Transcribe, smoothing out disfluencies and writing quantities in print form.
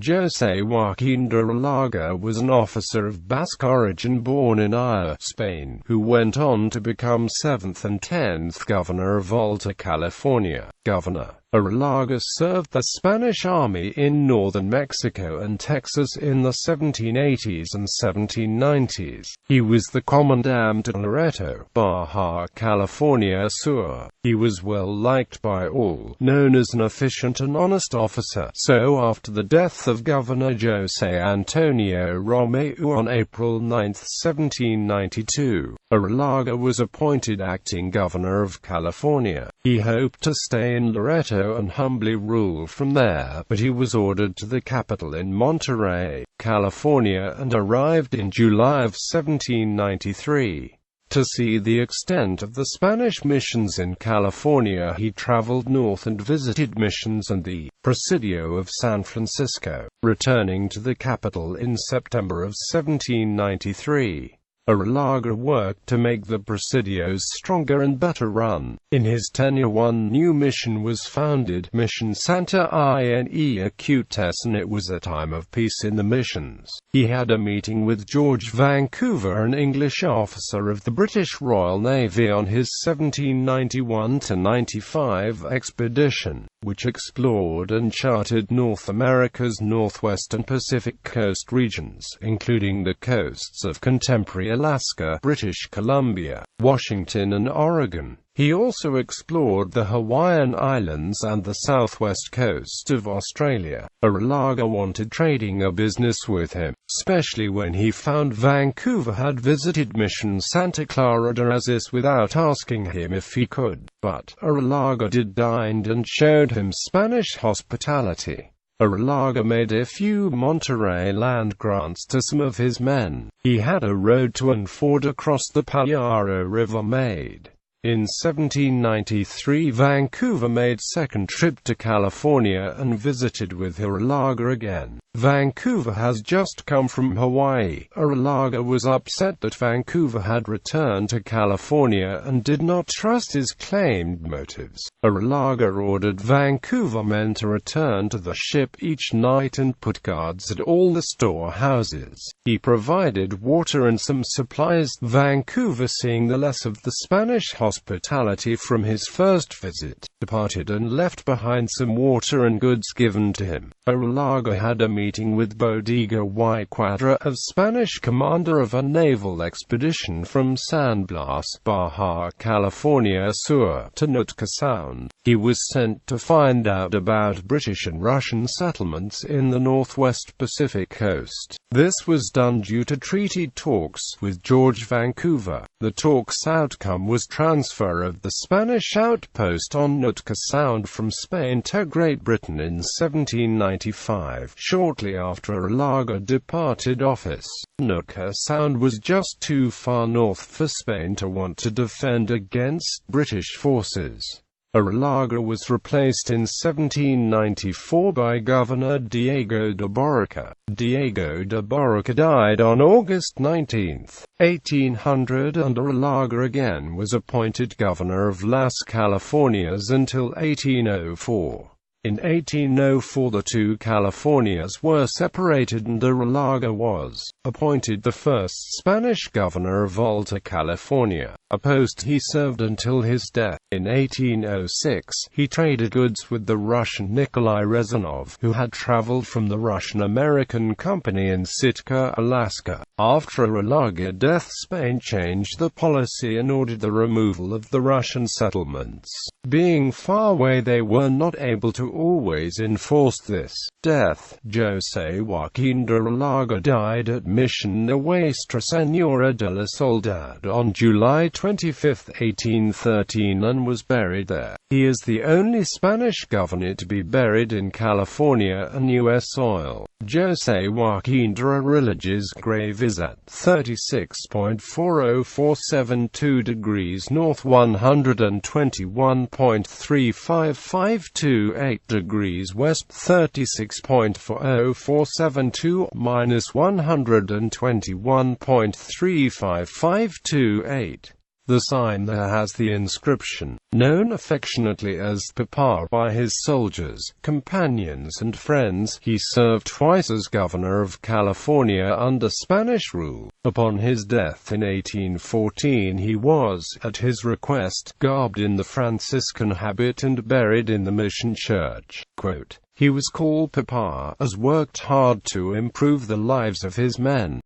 José Joaquín de Arrillaga was an officer of Basque origin born in Arrillaga, Spain, who went on to become 7th and 10th governor of Alta California. Governor Arrillaga served the Spanish army in northern Mexico and Texas in the 1780s and 1790s. He was the commandant at Loreto, Baja California Sur. He was well liked by all, known as an efficient and honest officer. So after the death of Governor José Antonio Romeu on April 9, 1792, Arrillaga was appointed acting governor of California. He hoped to stay in Loreto and humbly rule from there, but he was ordered to the capital in Monterey, California, and arrived in July of 1793. To see the extent of the Spanish missions in California, he traveled north and visited missions and the Presidio of San Francisco, returning to the capital in September of 1793. Arrillaga worked to make the Presidios stronger and better run. In his tenure, one new mission was founded, Mission Santa Ina Acutes, and it was a time of peace in the missions. He had a meeting with George Vancouver, an English officer of the British Royal Navy, on his 1791–95 expedition, which explored and charted North America's northwest and Pacific coast regions, including the coasts of contemporary Alaska, British Columbia, Washington and Oregon. He also explored the Hawaiian Islands and the southwest coast of Australia. Arrillaga wanted trading or business with him, especially when he found Vancouver had visited Mission Santa Clara de Aziz without asking him if he could. But Arrillaga dined and showed him Spanish hospitality. Arrillaga made a few Monterey land grants to some of his men. He had a road to and ford across the Payaro River made. In 1793, Vancouver made second trip to California and visited with Arrillaga again. Vancouver has just come from Hawaii. Arrillaga was upset that Vancouver had returned to California and did not trust his claimed motives. Arrillaga ordered Vancouver men to return to the ship each night and put guards at all the storehouses. He provided water and some supplies. Vancouver, seeing the less of the Spanish hospitality from his first visit, departed and left behind some water and goods given to him. Arrillaga had a meeting with Bodega y Cuadra, a Spanish commander of a naval expedition from San Blas, Baja California Sur, to Nootka Sound. He was sent to find out about British and Russian settlements in the northwest Pacific coast. This was done due to treaty talks with George Vancouver. The talks' outcome was transfer of the Spanish outpost on Nootka Sound from Spain to Great Britain in 1795, shortly after Arrillaga departed office. Nootka Sound was just too far north for Spain to want to defend against British forces. Arrillaga was replaced in 1794 by Governor Diego de Borica. Diego de Borica died on August 19, 1800, and Arrillaga again was appointed governor of Las Californias until 1804. In 1804 the two Californias were separated and Arrillaga was appointed the first Spanish governor of Alta California, a post he served until his death. In 1806, he traded goods with the Russian Nikolai Rezanov, who had traveled from the Russian-American Company in Sitka, Alaska. After Arrillaga's death, Spain changed the policy and ordered the removal of the Russian settlements. Being far away, they were not able to always enforce this. Death. José Joaquín de Arrillaga died at Mission Nuestra Señora de la Soledad on July 25, 1813, and was buried there. He is the only Spanish governor to be buried in California and U.S. soil. José Joaquín de Arrillaga's grave is at 36.40472 degrees north, 121.35528 degrees west, 36.40472 minus 121.35528. The sign there has the inscription, known affectionately as Papa by his soldiers, companions and friends. He served twice as governor of California under Spanish rule. Upon his death in 1814 he was, at his request, garbed in the Franciscan habit and buried in the mission church. Quote, "He was called Papa, as worked hard to improve the lives of his men.